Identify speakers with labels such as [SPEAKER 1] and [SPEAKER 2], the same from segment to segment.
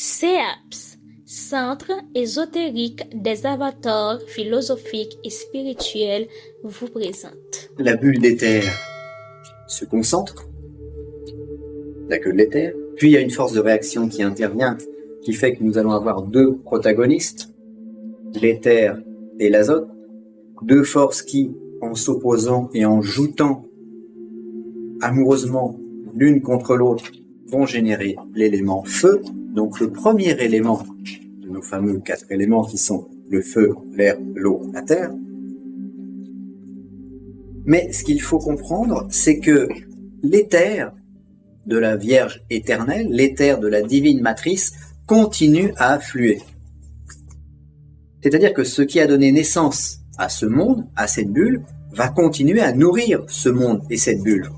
[SPEAKER 1] CEAPS, Centre ésotérique des avatars philosophiques et spirituels, vous présente.
[SPEAKER 2] La bulle d'éther se concentre, la queue de l'éther, puis il y a une force de réaction qui intervient, qui fait que nous allons avoir deux protagonistes, l'éther et l'azote, deux forces qui, en s'opposant et en joutant amoureusement l'une contre l'autre, vont générer l'élément feu. Donc le premier élément de nos fameux 4 éléments qui sont le feu, l'air, l'eau, la terre. Mais ce qu'il faut comprendre, c'est que l'éther de la Vierge éternelle, l'éther de la divine matrice, continue à affluer. C'est-à-dire que ce qui a donné naissance à ce monde, à cette bulle, va continuer à nourrir ce monde et cette bulle.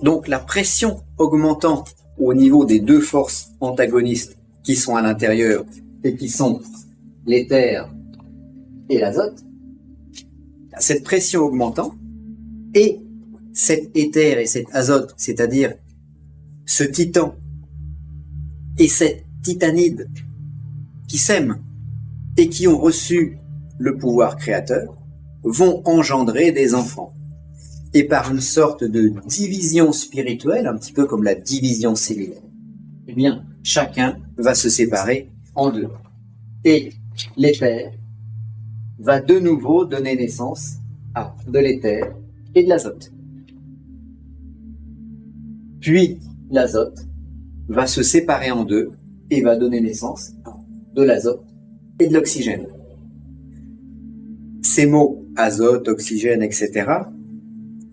[SPEAKER 2] Donc la pression augmentant au niveau des deux forces antagonistes qui sont à l'intérieur et qui sont l'éther et l'azote, cette pression augmentant et cet éther et cet azote, c'est-à-dire ce titan et cette titanide qui s'aiment et qui ont reçu le pouvoir créateur, vont engendrer des enfants. Et par une sorte de division spirituelle, un petit peu comme la division cellulaire, eh bien, chacun va se séparer en deux. Et l'éther va de nouveau donner naissance à de l'éther et de l'azote. Puis, l'azote va se séparer en deux et va donner naissance à de l'azote et de l'oxygène. Ces mots, azote, oxygène, etc.,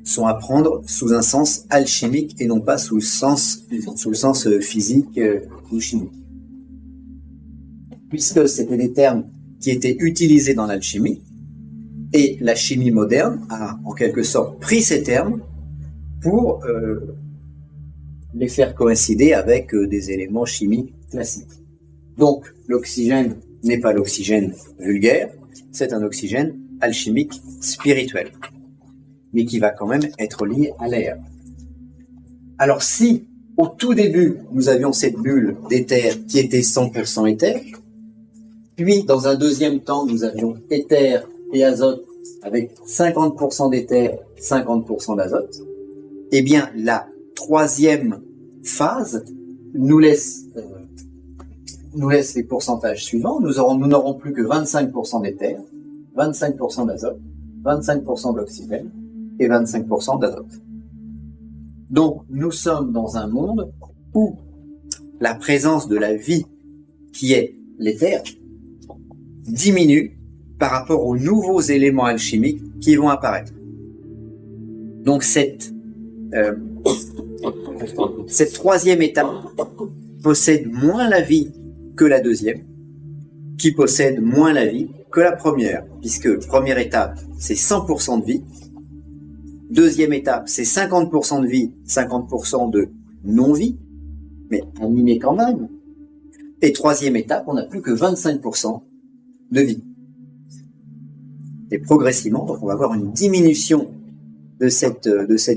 [SPEAKER 2] sont à prendre sous un sens alchimique et non pas sous le sens physique ou chimique. Puisque c'était des termes qui étaient utilisés dans l'alchimie, et la chimie moderne a en quelque sorte pris ces termes pour les faire coïncider avec des éléments chimiques classiques. Donc l'oxygène n'est pas l'oxygène vulgaire, c'est un oxygène alchimique spirituel, mais qui va quand même être lié à l'air. Alors si, au tout début, nous avions cette bulle d'éther qui était 100% éther, puis dans un deuxième temps, nous avions éther et azote avec 50% d'éther, 50% d'azote, eh bien la troisième phase nous laisse les pourcentages suivants. Nous n'aurons plus que 25% d'éther, 25% d'azote, 25% d'oxygène, et 25% d'azote. Donc, nous sommes dans un monde où la présence de la vie, qui est l'éther, diminue par rapport aux nouveaux éléments alchimiques qui vont apparaître. Donc, cette troisième étape possède moins la vie que la deuxième, qui possède moins la vie que la première, puisque première étape, c'est 100% de vie. Deuxième étape, c'est 50% de vie, 50% de non-vie, mais animé quand même. Et troisième étape, on n'a plus que 25% de vie. Et progressivement, donc on va avoir une diminution de cette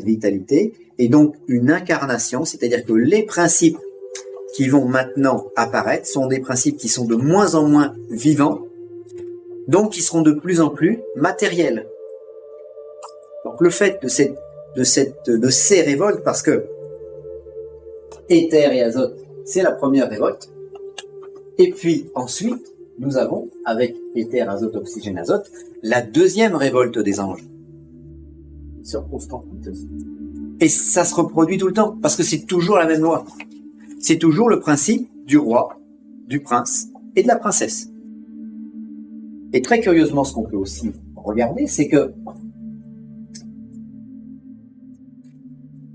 [SPEAKER 2] vitalité, et donc une incarnation, c'est-à-dire que les principes qui vont maintenant apparaître sont des principes qui sont de moins en moins vivants, donc qui seront de plus en plus matériels. Donc le fait de ces révoltes, parce que éther et azote, c'est la première révolte, et puis ensuite, nous avons, avec éther, azote, oxygène, azote, la deuxième révolte des anges. Et ça se reproduit tout le temps, parce que c'est toujours la même loi. C'est toujours le principe du roi, du prince et de la princesse. Et très curieusement, ce qu'on peut aussi regarder, c'est que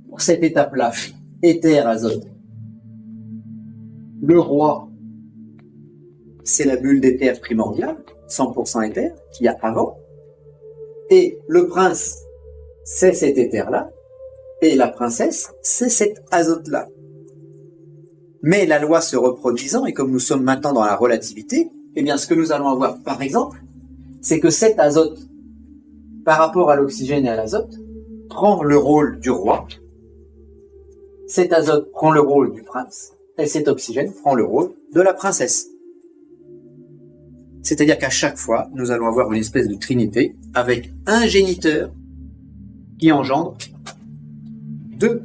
[SPEAKER 2] pour cette étape-là, éther, azote, le roi, c'est la bulle d'éther primordiale, 100% éther, qu'il y a avant, et le prince, c'est cet éther-là, et la princesse, c'est cet azote-là. Mais la loi se reproduisant, et comme nous sommes maintenant dans la relativité, eh bien ce que nous allons avoir, par exemple, c'est que cet azote, par rapport à l'oxygène et à l'azote, prend le rôle du roi, cet azote prend le rôle du prince, et cet oxygène prend le rôle de la princesse. C'est-à-dire qu'à chaque fois, nous allons avoir une espèce de trinité avec un géniteur qui engendre deux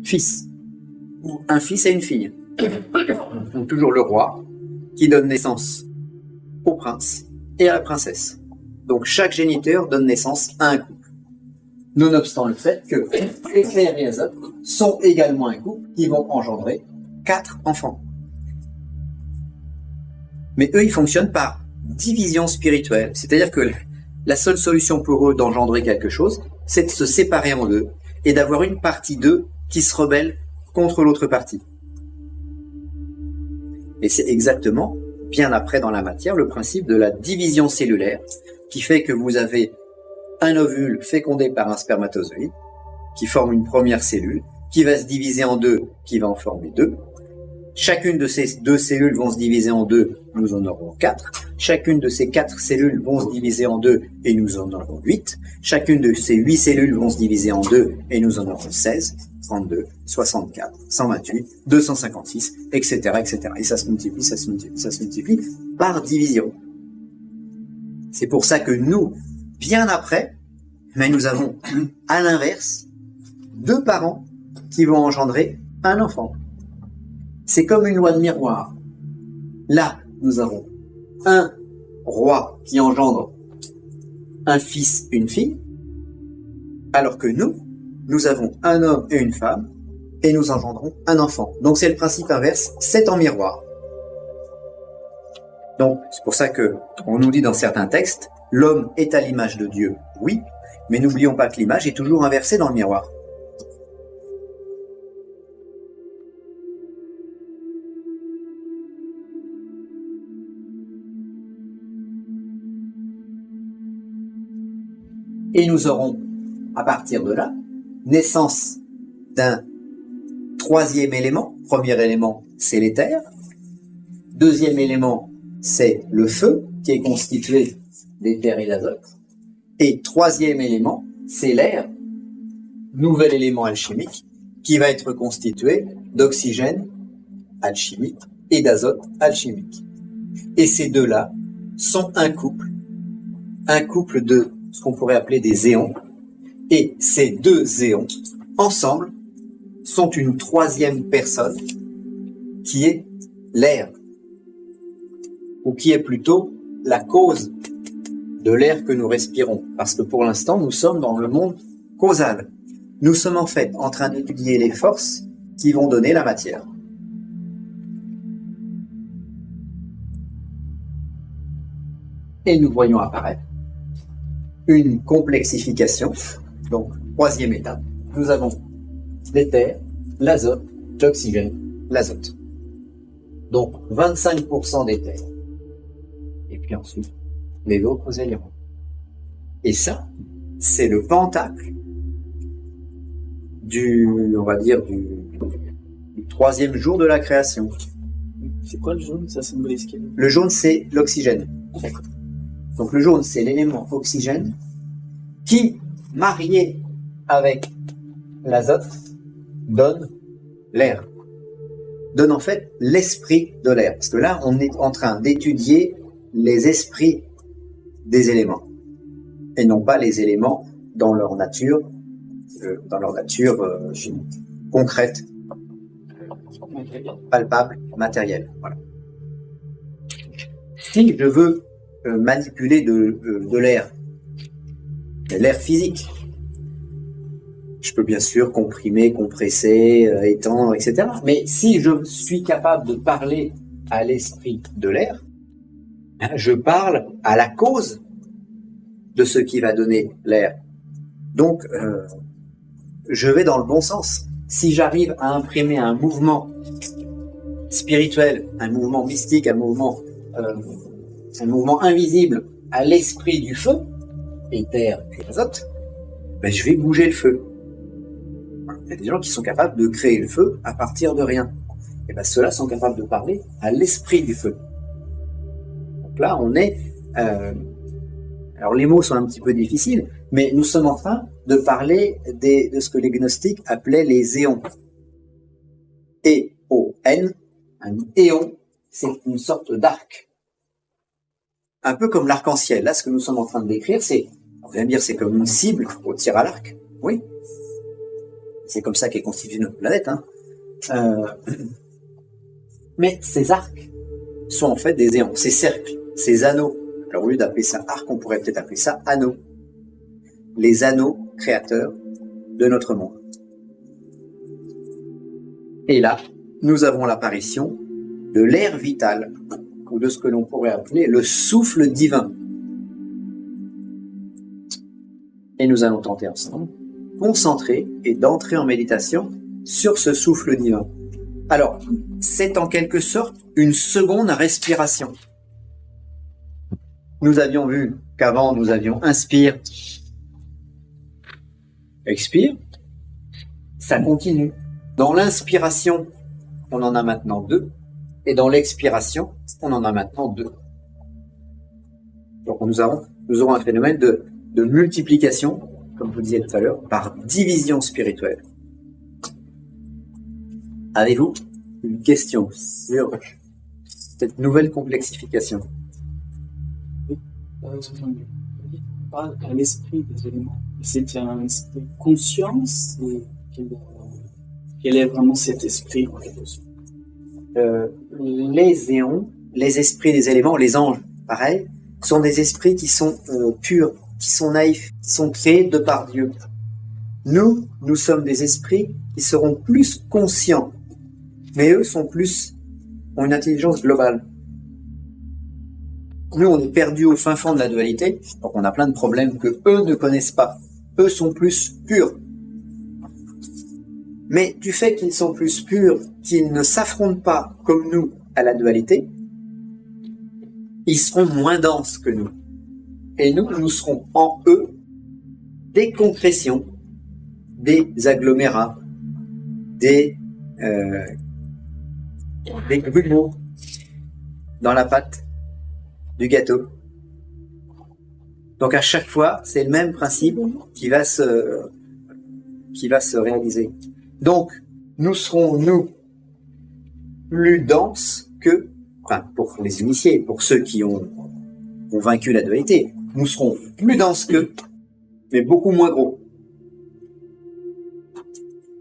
[SPEAKER 2] fils, ou un fils et une fille. Donc toujours le roi qui donne naissance au prince et à la princesse. Donc chaque géniteur donne naissance à un couple. Nonobstant le fait que Éther et Azote sont également un couple qui vont engendrer 4 enfants. Mais eux, ils fonctionnent par division spirituelle. C'est-à-dire que la seule solution pour eux d'engendrer quelque chose, c'est de se séparer en deux et d'avoir une partie d'eux qui se rebelle contre l'autre partie. Et c'est exactement, bien après dans la matière, le principe de la division cellulaire qui fait que vous avez un ovule fécondé par un spermatozoïde qui forme une première cellule, qui va se diviser en deux, qui va en former deux. Chacune de ces 2 cellules vont se diviser en 2, nous en aurons 4. Chacune de ces 4 cellules vont se diviser en 2 et nous en aurons 8. Chacune de ces 8 cellules vont se diviser en 2 et nous en aurons 16, 32, 64, 128, 256, etc., etc. Et ça se multiplie, ça se multiplie, ça se multiplie par division. C'est pour ça que nous, bien après, mais nous avons, à l'inverse, 2 parents qui vont engendrer un enfant. C'est comme une loi de miroir. Là, nous avons un roi qui engendre un fils, une fille, alors que nous avons un homme et une femme, et nous engendrons un enfant. Donc c'est le principe inverse, c'est en miroir. Donc c'est pour ça que on nous dit dans certains textes, l'homme est à l'image de Dieu, oui, mais n'oublions pas que l'image est toujours inversée dans le miroir. Et nous aurons, à partir de là, naissance d'un 3e élément. Premier élément, c'est l'éther. 2e élément, c'est le feu, qui est constitué d'éther et d'azote. Et 3e élément, c'est l'air, nouvel élément alchimique, qui va être constitué d'oxygène alchimique et d'azote alchimique. Et ces deux-là sont un couple de ce qu'on pourrait appeler des éons, et ces 2 éons, ensemble, sont une 3e personne, qui est l'air, ou qui est plutôt la cause de l'air que nous respirons, parce que pour l'instant, nous sommes dans le monde causal. Nous sommes en fait en train d'étudier les forces qui vont donner la matière. Et nous voyons apparaître une complexification, donc 3e étape. Nous avons l'éther, l'azote, l'oxygène, l'azote. Donc 25% d'éther. Et puis ensuite, les autres éléments. Et ça, c'est le pentacle du 3e jour de la création.
[SPEAKER 3] C'est quoi le jaune? Ça symbolise quoi?
[SPEAKER 2] Le jaune, c'est l'oxygène. Donc le jaune, c'est l'élément oxygène qui, marié avec l'azote, donne l'air. Donne en fait l'esprit de l'air. Parce que là, on est en train d'étudier les esprits des éléments. Et non pas les éléments dans leur nature chimique, concrète, palpable, matérielle. Voilà. Si je veux manipuler de l'air physique, je peux bien sûr comprimer, compresser, étendre, etc. Mais si je suis capable de parler à l'esprit de l'air, je parle à la cause de ce qui va donner l'air. Donc, je vais dans le bon sens. Si j'arrive à imprimer un mouvement spirituel, un mouvement mystique, un mouvement invisible à l'esprit du feu, éther et azote, ben je vais bouger le feu. Il y a des gens qui sont capables de créer le feu à partir de rien. Et ben ceux-là sont capables de parler à l'esprit du feu. Donc là, on est... alors les mots sont un petit peu difficiles, mais nous sommes en train de parler de ce que les gnostiques appelaient les éons. Et au N, un éon, c'est une sorte d'arc. Un peu comme l'arc-en-ciel. Là, ce que nous sommes en train de décrire, on vient de dire, c'est comme une cible au tir à l'arc. Oui. C'est comme ça qu'est constituée notre planète. Hein. Mais ces arcs sont en fait des éons, ces cercles, ces anneaux. Alors, au lieu d'appeler ça arc, on pourrait peut-être appeler ça anneaux. Les anneaux créateurs de notre monde. Et là, nous avons l'apparition de l'air vital, ou de ce que l'on pourrait appeler le souffle divin. Et nous allons tenter ensemble, concentrer et d'entrer en méditation sur ce souffle divin. Alors, c'est en quelque sorte une seconde respiration. Nous avions vu qu'avant, nous avions inspire, expire, ça continue. Dans l'inspiration, on en a maintenant 2, et dans l'expiration, on en a maintenant 2. Donc nous aurons un phénomène de multiplication, comme je vous disais tout à l'heure, par division spirituelle. Avez-vous une question sur cette nouvelle complexification?
[SPEAKER 3] On parle à l'esprit des éléments. C'est un esprit de conscience et quel est vraiment cet esprit en quelque sorte?
[SPEAKER 2] Les éons, les esprits des éléments, les anges, pareil, sont des esprits qui sont purs, qui sont naïfs, qui sont créés de par Dieu. Nous sommes des esprits qui seront plus conscients, mais eux ont une intelligence globale. Nous, on est perdus au fin fond de la dualité, donc on a plein de problèmes que eux ne connaissent pas. Eux sont plus purs. Mais du fait qu'ils sont plus purs, qu'ils ne s'affrontent pas comme nous à la dualité, ils seront moins denses que nous. Et nous serons en eux des concrétions, des agglomérats, des grumeaux dans la pâte du gâteau. Donc à chaque fois, c'est le même principe qui va se réaliser. Donc, nous serons, plus denses que, pour les initiés, pour ceux qui ont vaincu la dualité, nous serons plus denses qu'eux, mais beaucoup moins gros.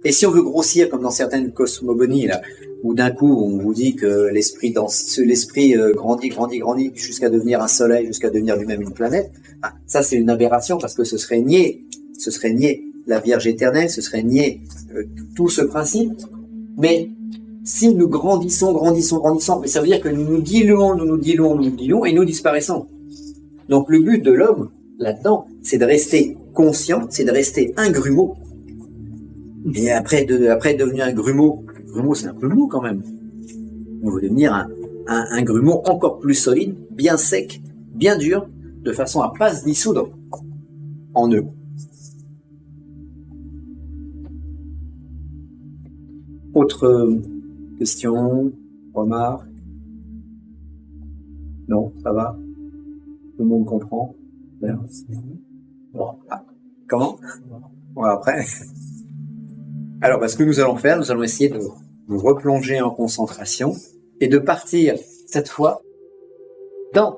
[SPEAKER 2] Et si on veut grossir, comme dans certaines cosmogonies, là, où d'un coup, on vous dit que l'esprit grandit jusqu'à devenir un soleil, jusqu'à devenir lui-même une planète, ça c'est une aberration, parce que ce serait nier la Vierge éternelle, ce serait nier tout ce principe. Mais si nous grandissons, mais ça veut dire que nous nous diluons et nous disparaissons. Donc le but de l'homme, là-dedans, c'est de rester conscient, c'est de rester un grumeau. Et après devenir un grumeau c'est un peu mou quand même. On veut devenir un grumeau encore plus solide, bien sec, bien dur, de façon à pas se dissoudre en eux. Autre question, remarque? Non, ça va? Tout le monde comprend? Bon. Comment? Bon, après. Alors, ce que nous allons faire, nous allons essayer de nous replonger en concentration et de partir, cette fois, dans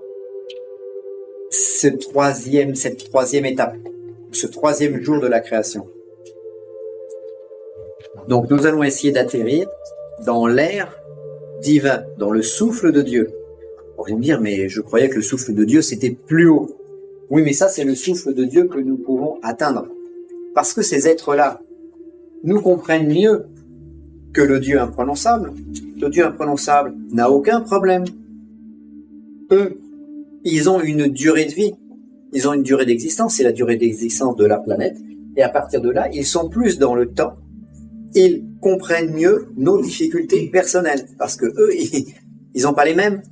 [SPEAKER 2] cette troisième étape, ce troisième jour de la création. Donc, nous allons essayer d'atterrir dans l'air divin, dans le souffle de Dieu. On vient me dire, mais je croyais que le souffle de Dieu, c'était plus haut. Oui, mais ça, c'est le souffle de Dieu que nous pouvons atteindre. Parce que ces êtres-là nous comprennent mieux que le Dieu imprononçable. Le Dieu imprononçable n'a aucun problème. Eux, ils ont une durée de vie. Ils ont une durée d'existence. C'est la durée d'existence de la planète. Et à partir de là, ils sont plus dans le temps. Ils comprennent mieux nos difficultés personnelles. Parce que eux, ils n'ont pas les mêmes.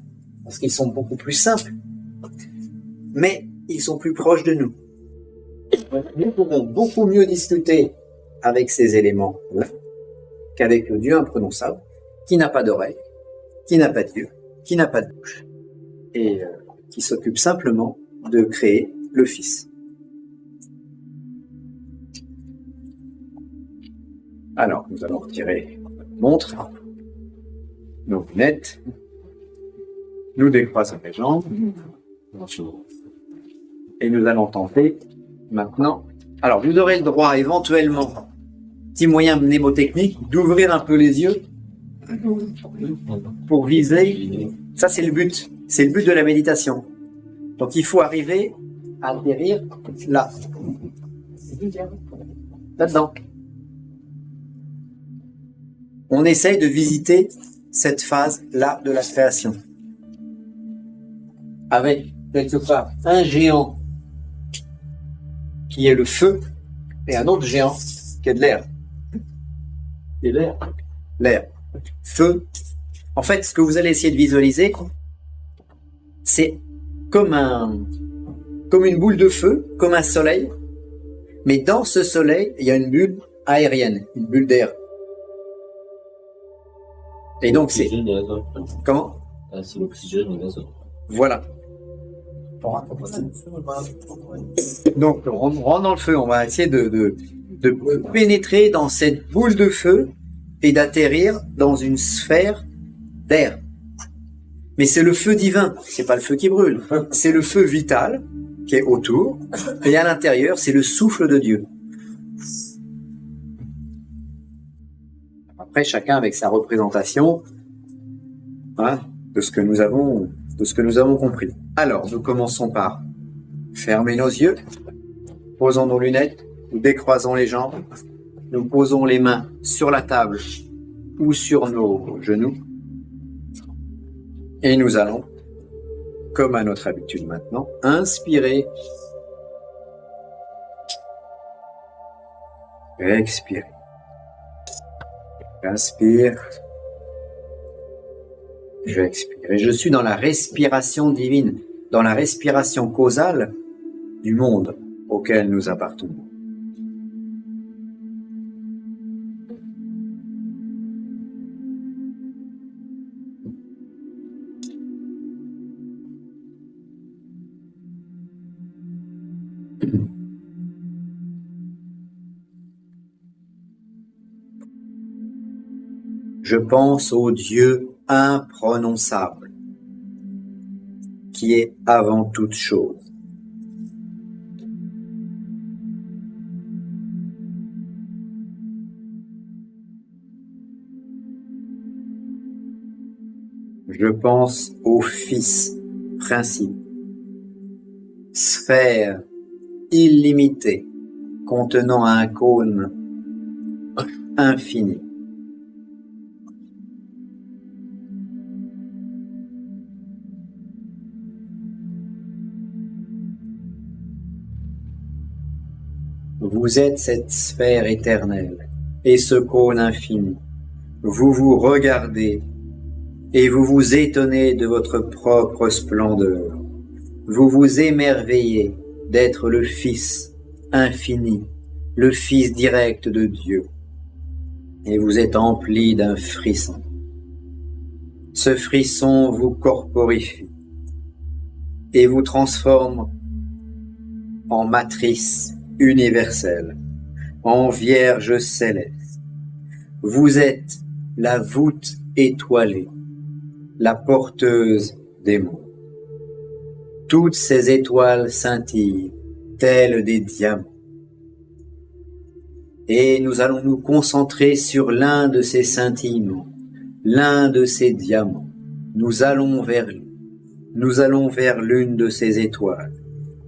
[SPEAKER 2] Parce qu'ils sont beaucoup plus simples. Mais ils sont plus proches de nous. Nous pourrons beaucoup mieux discuter avec ces éléments-là qu'avec le Dieu imprononçable, qui n'a pas d'oreille, qui n'a pas d'yeux, qui n'a pas de bouche, et qui s'occupe simplement de créer le Fils. Alors, nous allons retirer notre montre. nos lunettes. Nous décroisons les jambes. Et nous allons tenter maintenant. Alors, vous aurez le droit éventuellement, petit moyen mnémotechnique, d'ouvrir un peu les yeux pour viser. Ça, c'est le but. C'est le but de la méditation. Donc, il faut arriver à atterrir là. Là-dedans. On essaye de visiter cette phase-là de la création. Avec, quelque part, un géant qui est le feu et un autre géant qui est de l'air.
[SPEAKER 3] Et l'air.
[SPEAKER 2] L'air. Feu. En fait, ce que vous allez essayer de visualiser, c'est comme une boule de feu, comme un soleil. Mais dans ce soleil, il y a une bulle aérienne, une bulle d'air. Et donc c'est... Comment?
[SPEAKER 4] C'est l'oxygène et l'azote.
[SPEAKER 2] Voilà. Donc on rentre dans le feu, on va essayer de pénétrer dans cette boule de feu et d'atterrir dans une sphère d'air. Mais c'est le feu divin, c'est pas le feu qui brûle, c'est le feu vital qui est autour, et à l'intérieur, c'est le souffle de Dieu. Après, chacun avec sa représentation de ce que nous avons compris. Alors, nous commençons par fermer nos yeux, posons nos lunettes, nous décroisons les jambes, nous posons les mains sur la table ou sur nos genoux, et nous allons, comme à notre habitude maintenant, inspirer, expirer. J'inspire, j'expire. Et je suis dans la respiration divine, dans la respiration causale du monde auquel nous appartenons. Je pense au Dieu imprononçable, qui est avant toute chose. Je pense au Fils principe, sphère illimitée, contenant un cône infini. Vous êtes cette sphère éternelle et ce cône infini. Vous vous regardez et vous vous étonnez de votre propre splendeur. Vous vous émerveillez d'être le Fils infini, le Fils direct de Dieu. Et vous êtes empli d'un frisson. Ce frisson vous corporifie et vous transforme en matrice universelle, en Vierge céleste. Vous êtes la voûte étoilée, la porteuse des mondes. Toutes ces étoiles scintillent, telles des diamants. Et nous allons nous concentrer sur l'un de ces scintillements, l'un de ces diamants. Nous allons vers lui. Nous allons vers l'une de ces étoiles,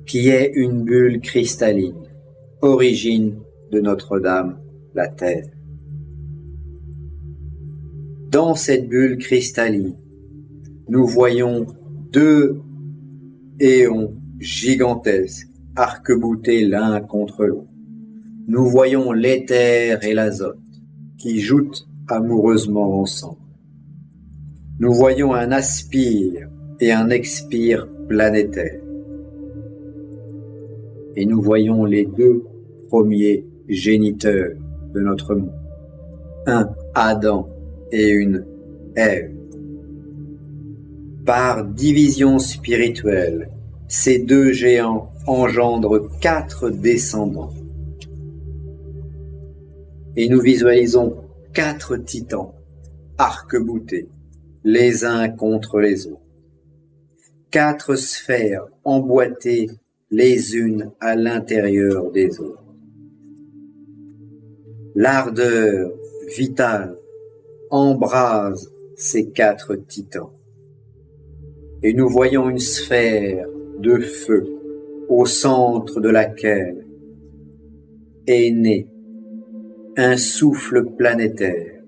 [SPEAKER 2] qui est une bulle cristalline, origine de Notre-Dame, la Terre. Dans cette bulle cristalline, nous voyons deux éons gigantesques, arc-boutés l'un contre l'autre. Nous voyons l'éther et l'azote, qui jouent amoureusement ensemble. Nous voyons un aspire et un expire planétaire. Et nous voyons les deux premiers géniteurs de notre monde, un Adam et une Ève. Par division spirituelle, ces deux géants engendrent 4 descendants. Et nous visualisons 4 titans, arc-boutés, les uns contre les autres. 4 sphères emboîtées les unes à l'intérieur des autres. L'ardeur vitale embrase ces 4 titans. Et nous voyons une sphère de feu au centre de laquelle est né un souffle planétaire,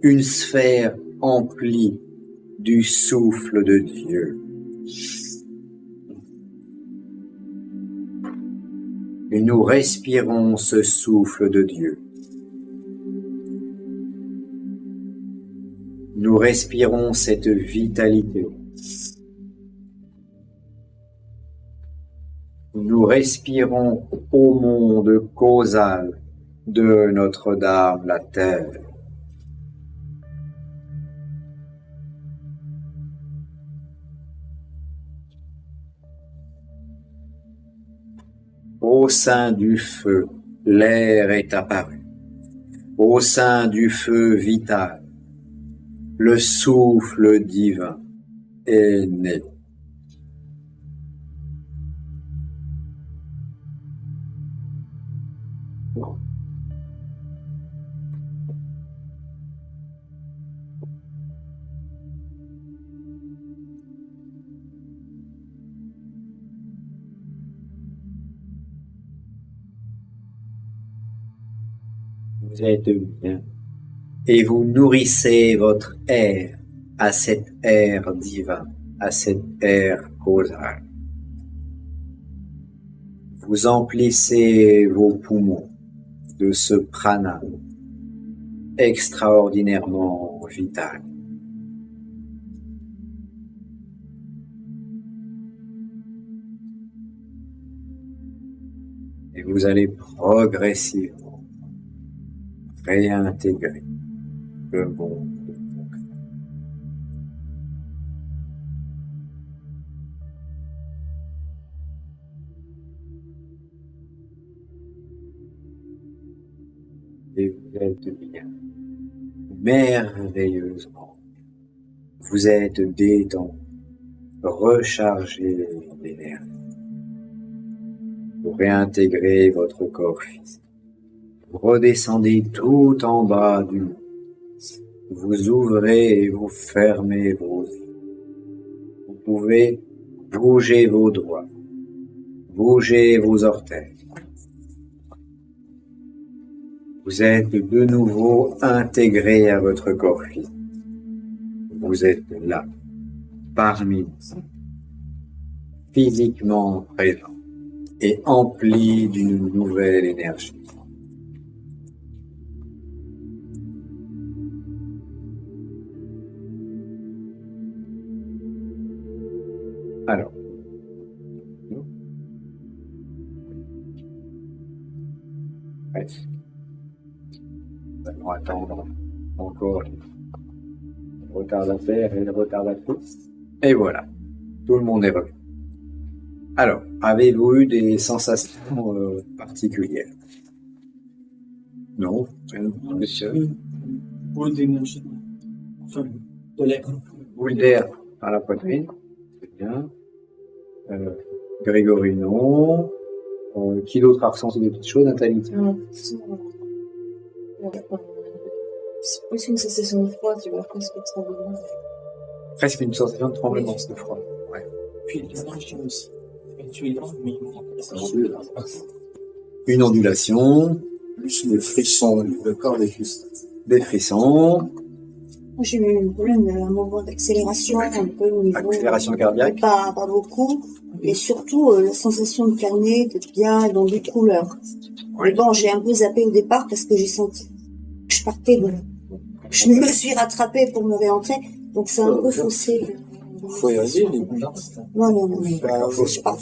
[SPEAKER 2] une sphère emplie du souffle de Dieu. Et nous respirons ce souffle de Dieu. Nous respirons cette vitalité. Nous respirons au monde causal de Notre-Dame, la Terre. Au sein du feu, l'air est apparu. Au sein du feu vital, le souffle divin est né. Vous êtes bien. Et vous nourrissez votre air à cet air divin, à cet air causal. Vous emplissez vos poumons de ce prana extraordinairement vital. Et vous allez progressivement réintégrer le monde concret. Et vous êtes bien, merveilleusement. Vous êtes détendu, rechargé d'énergie. Vous réintégrez votre corps physique. Vous redescendez tout en bas du monde. Vous ouvrez et vous fermez vos yeux. Vous pouvez bouger vos doigts, bouger vos orteils. Vous êtes de nouveau intégré à votre corps physique. Vous êtes là, parmi nous, physiquement présent et empli d'une nouvelle énergie. Alors, presque. Nous allons attendre encore le retardateur et le retardatrice. Et voilà, tout le monde est revenu. Alors, avez-vous eu des sensations particulières? Non, rien de spécial.
[SPEAKER 3] Boule d'énergie. Enfin, de l'air.
[SPEAKER 2] Boule d'air dans la poitrine, c'est bien. Grégory, non. Qui d'autre a ressenti des petites choses, Nathalie?
[SPEAKER 5] C'est plus une sensation de froid, tu vois, presque de tremblement.
[SPEAKER 2] Presque une sensation de tremblement de froid. Ouais.
[SPEAKER 3] Puis l'énergie aussi. Et tu es là, mais
[SPEAKER 2] Une ondulation,
[SPEAKER 6] Plus les frissons, le corps des frissons.
[SPEAKER 2] des frissons,
[SPEAKER 5] Moi, j'ai eu un problème, un moment d'accélération, un peu au niveau.
[SPEAKER 2] accélération cardiaque.
[SPEAKER 5] Pas beaucoup. Et surtout, la sensation de calmer, d'être bien dans des couleurs.
[SPEAKER 2] Oui.
[SPEAKER 5] Mais bon, j'ai un peu zappé au départ parce que j'ai senti que je partais de. Je me suis rattrapée pour me réentrer. Donc, c'est un peu faussé.
[SPEAKER 6] Faut y aller, les bouillons.
[SPEAKER 5] Non.
[SPEAKER 6] Faut
[SPEAKER 5] Je pars.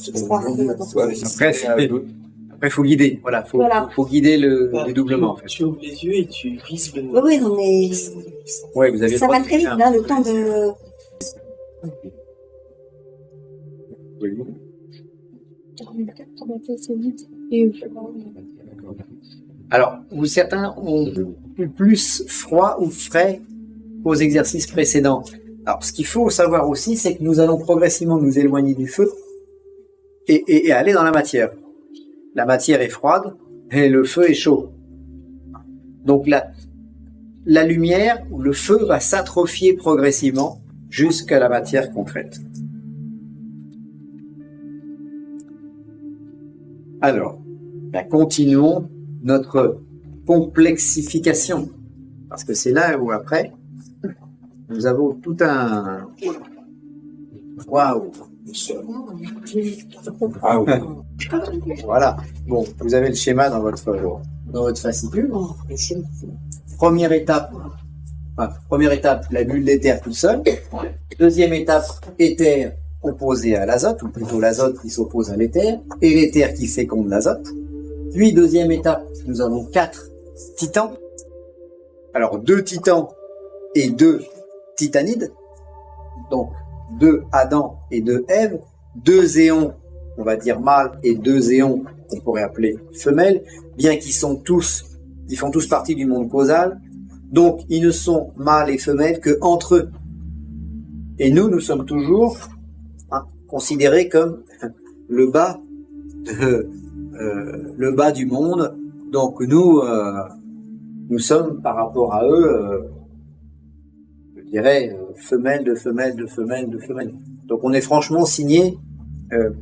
[SPEAKER 2] Après, faut guider. Voilà, faut guider le dédoublement, en fait.
[SPEAKER 3] Tu ouvres les yeux et tu vises le.
[SPEAKER 5] Oui, non, mais
[SPEAKER 2] Ouais, vous avez
[SPEAKER 5] ça
[SPEAKER 2] le droit
[SPEAKER 5] va
[SPEAKER 2] de
[SPEAKER 5] très vite,
[SPEAKER 2] faire
[SPEAKER 5] là, le temps de.
[SPEAKER 2] Oui. Alors, certains ont eu plus froid ou frais qu'aux exercices précédents. Alors, ce qu'il faut savoir aussi, c'est que nous allons progressivement nous éloigner du feu et aller dans la matière. La matière est froide et le feu est chaud. Donc la lumière ou le feu va s'atrophier progressivement jusqu'à la matière concrète. Alors, continuons notre complexification, parce que c'est là où après, nous avons tout un... Waouh! Ah oui. Voilà. Bon, vous avez le schéma dans votre fascicule. Première étape, la bulle d'éther tout seul. Deuxième étape, éther opposé à l'azote, ou plutôt l'azote qui s'oppose à l'éther, et l'éther qui féconde l'azote. Puis, deuxième étape, nous avons 4 titans. Alors, 2 titans et 2 titanides. Donc, 2 Adam et 2 Ève. 2 éons, on va dire mâles, et 2 éons qu'on pourrait appeler femelles, bien qu'ils font tous partie du monde causal. Donc, ils ne sont mâles et femelles que entre eux. Et nous sommes toujours considérés comme le bas du monde. Donc, nous sommes par rapport à eux, je dirais, femelles de femelles de femelles de femelles. Donc, on est franchement signé de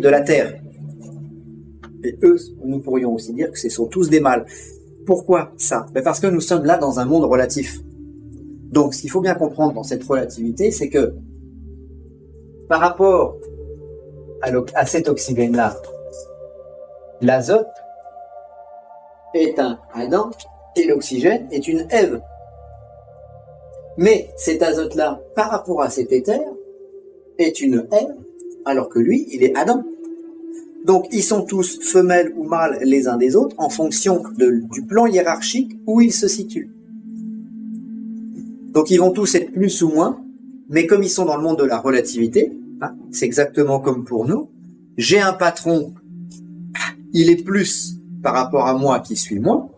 [SPEAKER 2] la terre. Et eux, nous pourrions aussi dire que ce sont tous des mâles. Pourquoi ça? Parce que nous sommes là dans un monde relatif. Donc, ce qu'il faut bien comprendre dans cette relativité, c'est que par rapport à cet oxygène-là, l'azote est un Adam et l'oxygène est une Ève. Mais cet azote-là, par rapport à cet éther, est une Ève, alors que lui, il est Adam. Donc, ils sont tous femelles ou mâles les uns des autres en fonction du plan hiérarchique où ils se situent. Donc, ils vont tous être plus ou moins, mais comme ils sont dans le monde de la relativité, c'est exactement comme pour nous. J'ai un patron, il est plus par rapport à moi qui suis moins,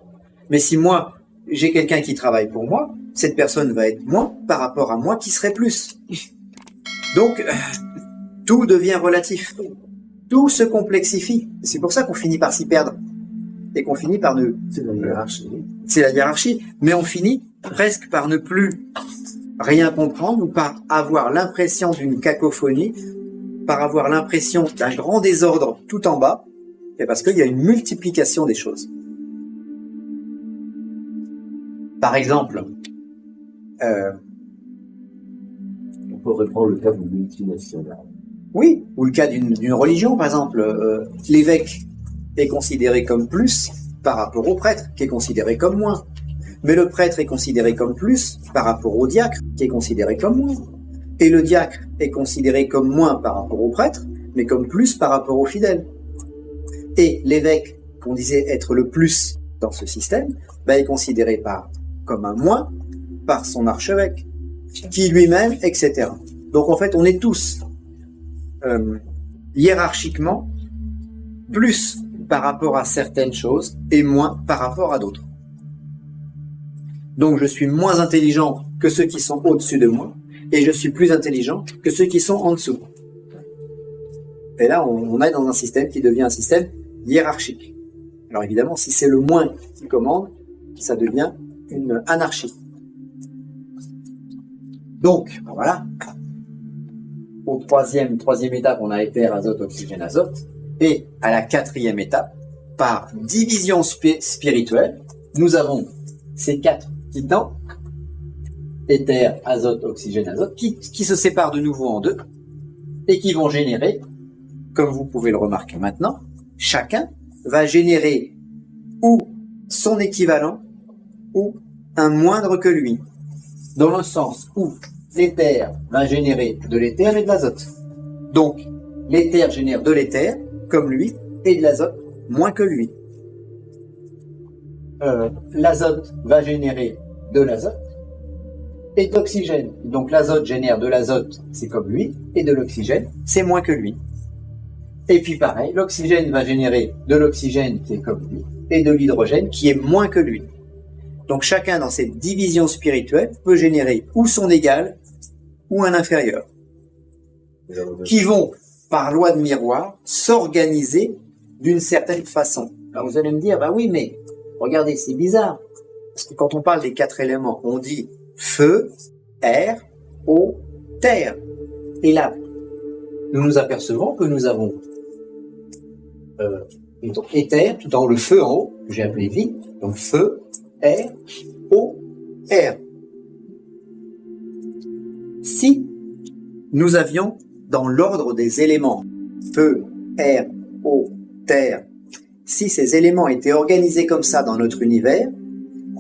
[SPEAKER 2] mais si moi, j'ai quelqu'un qui travaille pour moi, cette personne va être moins par rapport à moi qui serait plus. Donc, tout devient relatif. Tout se complexifie. C'est pour ça qu'on finit par s'y perdre. Et qu'on finit par ne... C'est la hiérarchie. C'est la hiérarchie. Mais on finit presque par ne plus rien comprendre ou par avoir l'impression d'une cacophonie, par avoir l'impression d'un grand désordre tout en bas, et parce qu'il y a une multiplication des choses. Par exemple,
[SPEAKER 4] on pourrait prendre le cas d'une multinationale.
[SPEAKER 2] Oui, ou le cas d'une religion, par exemple. L'évêque est considéré comme plus par rapport au prêtre, qui est considéré comme moins. Mais le prêtre est considéré comme plus par rapport au diacre, qui est considéré comme moins. Et le diacre est considéré comme moins par rapport au prêtre, mais comme plus par rapport aux fidèles. Et l'évêque, qu'on disait être le plus dans ce système, est considéré comme un moins par son archevêque, qui lui-même, etc. Donc en fait, on est tous hiérarchiquement plus par rapport à certaines choses et moins par rapport à d'autres. Donc je suis moins intelligent que ceux qui sont au-dessus de moi et je suis plus intelligent que ceux qui sont en dessous. Et là, on est dans un système qui devient un système hiérarchique. Alors évidemment, si c'est le moins qui commande, ça devient une anarchie. Donc, voilà. Au troisième étape, on a éther, azote, oxygène, azote. Et à la 4e étape, par division spirituelle, nous avons ces 4 titans, éther, azote, oxygène, azote, qui se séparent de nouveau en 2 et qui vont générer, comme vous pouvez le remarquer maintenant, chacun va générer ou son équivalent ou un moindre que lui, dans le sens où l'éther va générer de l'éther et de l'azote. Donc, l'éther génère de l'éther, comme lui, et de l'azote, moins que lui. L'azote va générer de l'azote et de l'oxygène. Donc, l'azote génère de l'azote, c'est comme lui, et de l'oxygène, c'est moins que lui. Et puis pareil, l'oxygène va générer de l'oxygène qui est comme lui, et de l'hydrogène qui est moins que lui. Donc chacun dans cette division spirituelle peut générer ou son égal ou un inférieur, qui vont, par loi de miroir, s'organiser d'une certaine façon. Alors vous allez me dire, bah oui, mais regardez, c'est bizarre. Parce que quand on parle des 4 éléments, on dit feu, air, eau, terre. Et là, nous nous apercevons que nous avons éther, tout en haut, le feu en haut, que j'ai appelé vie, donc feu, air, eau, air. Si nous avions dans l'ordre des éléments, feu, air, eau, terre, si ces éléments étaient organisés comme ça dans notre univers,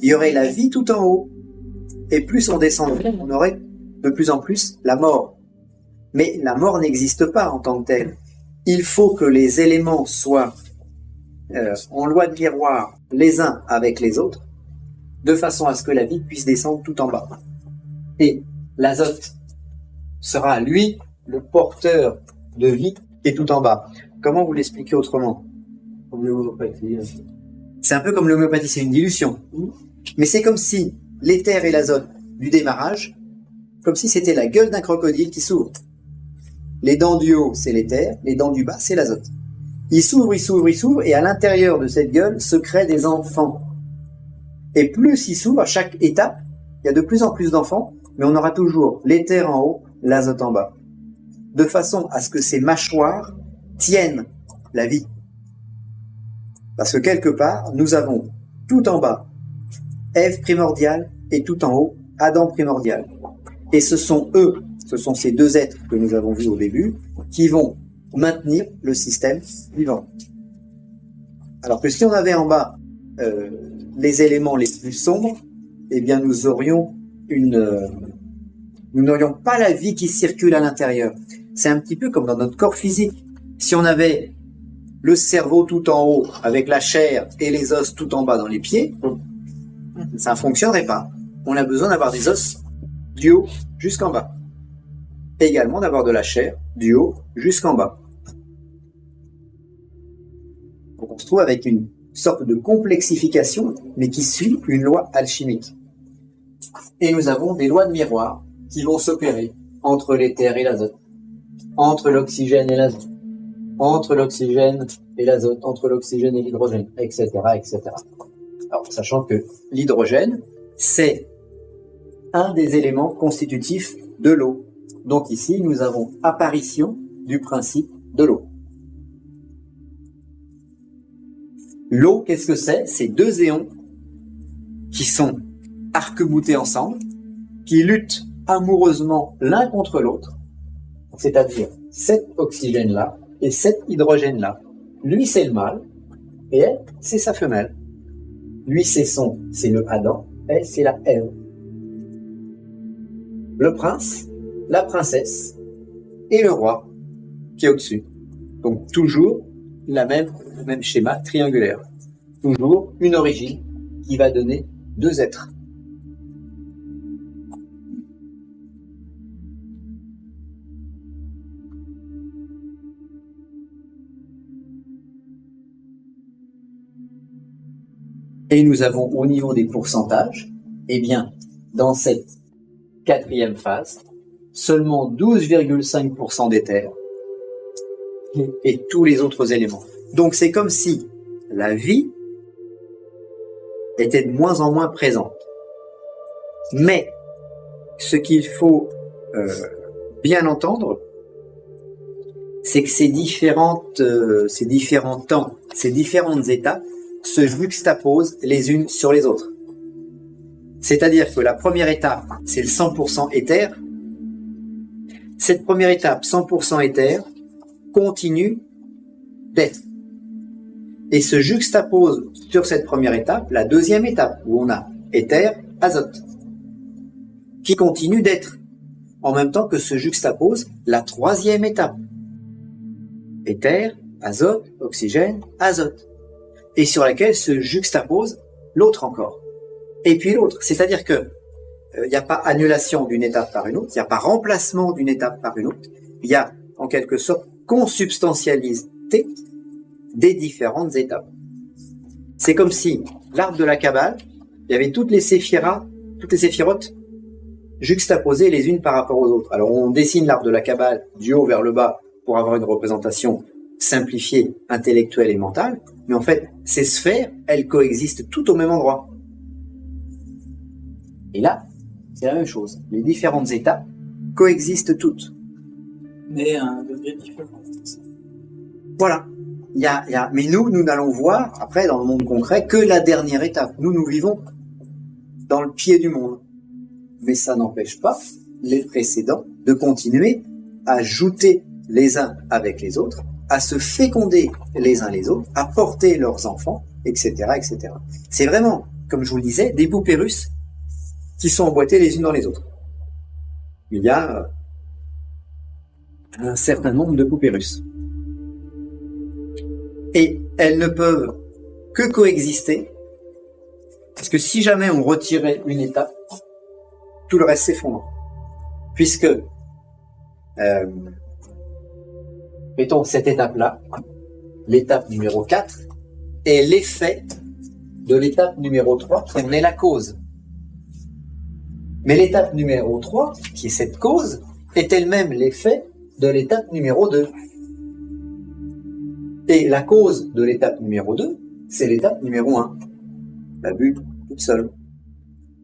[SPEAKER 2] il y aurait la vie tout en haut. Et plus on descendrait, on aurait de plus en plus la mort. Mais la mort n'existe pas en tant que telle. Il faut que les éléments soient en loi de miroir les uns avec les autres, de façon à ce que la vie puisse descendre tout en bas. Et l'azote sera, lui, le porteur de vie qui est tout en bas. Comment vous l'expliquez autrement? C'est un peu comme l'homéopathie, c'est une dilution. Mais c'est comme si l'éther et l'azote du démarrage, comme si c'était la gueule d'un crocodile qui s'ouvre. Les dents du haut, c'est l'éther, les dents du bas, c'est l'azote. Il s'ouvre, il s'ouvre, il s'ouvre, et à l'intérieur de cette gueule se créent des enfants. Et plus il s'ouvre, à chaque étape, il y a de plus en plus d'enfants, mais on aura toujours l'éther en haut, l'azote en bas. De façon à ce que ces mâchoires tiennent la vie. Parce que quelque part, nous avons tout en bas Ève primordiale et tout en haut Adam primordial. Et ce sont eux, ce sont ces deux êtres que nous avons vus au début, qui vont maintenir le système vivant. Alors que si on avait en bas les éléments les plus sombres, eh bien nous n'aurions pas la vie qui circule à l'intérieur. C'est un petit peu comme dans notre corps physique. Si on avait le cerveau tout en haut, avec la chair et les os tout en bas dans les pieds, ça ne fonctionnerait pas. On a besoin d'avoir des os du haut jusqu'en bas. Et également d'avoir de la chair du haut jusqu'en bas. Donc on se trouve avec une sorte de complexification, mais qui suit une loi alchimique. Et nous avons des lois de miroir qui vont s'opérer entre l'éther et l'azote, entre l'oxygène et l'azote, entre l'oxygène et l'azote, entre l'oxygène et l'hydrogène, etc., etc. Alors, sachant que l'hydrogène, c'est un des éléments constitutifs de l'eau. Donc ici, nous avons apparition du principe de l'eau. L'eau, qu'est-ce que c'est? C'est deux éons qui sont arc-boutés ensemble, qui luttent amoureusement l'un contre l'autre, c'est-à-dire cet oxygène-là et cet hydrogène-là. Lui, c'est le mâle, et elle, c'est sa femelle. Lui, c'est le Adam, elle, c'est la Ève. Le prince, la princesse, et le roi, qui est au-dessus. Donc, toujours le même schéma triangulaire. Toujours une origine qui va donner deux êtres. Et nous avons au niveau des pourcentages, eh bien, dans cette quatrième phase, seulement 12,5% d'éther et tous les autres éléments. Donc c'est comme si la vie était de moins en moins présente. Mais ce qu'il faut bien entendre, c'est que ces différents temps, ces différentes étapes se juxtaposent les unes sur les autres. C'est-à-dire que la première étape, c'est le 100% éther. Cette première étape, 100% éther, continue d'être. Et se juxtapose sur cette première étape, la deuxième étape, où on a éther, azote, qui continue d'être, en même temps que se juxtapose la troisième étape. Éther, azote, oxygène, azote. Et sur laquelle se juxtapose l'autre encore. Et puis l'autre. C'est-à-dire que il n'y a pas annulation d'une étape par une autre, il n'y a pas remplacement d'une étape par une autre, il y a en quelque sorte consubstantialité des différentes étapes. C'est comme si l'arbre de la Kabbale il y avait toutes les séphirotes juxtaposées les unes par rapport aux autres. Alors on dessine l'arbre de la Kabbale du haut vers le bas pour avoir une représentation simplifiée, intellectuelle et mentale, mais en fait, ces sphères, elles coexistent toutes au même endroit. Et là, c'est la même chose. Les différentes étapes coexistent toutes.
[SPEAKER 3] Mais à un degré différent.
[SPEAKER 2] Voilà. Mais nous n'allons voir, après, dans le monde concret, que la dernière étape. Nous vivons dans le pied du monde. Mais ça n'empêche pas les précédents de continuer à jouter les uns avec les autres, à se féconder les uns les autres, à porter leurs enfants, etc., etc. C'est vraiment, comme je vous le disais, des poupées russes qui sont emboîtées les unes dans les autres. Il y a un certain nombre de poupées russes. Et elles ne peuvent que coexister, parce que si jamais on retirait une étape, tout le reste s'effondre. Puisque, mettons cette étape-là, l'étape numéro 4, est l'effet de l'étape numéro 3, qui en est la cause. Mais l'étape numéro 3, qui est cette cause, est elle-même l'effet de l'étape numéro 2. Et la cause de l'étape numéro 2, c'est l'étape numéro 1. La bulle toute seule.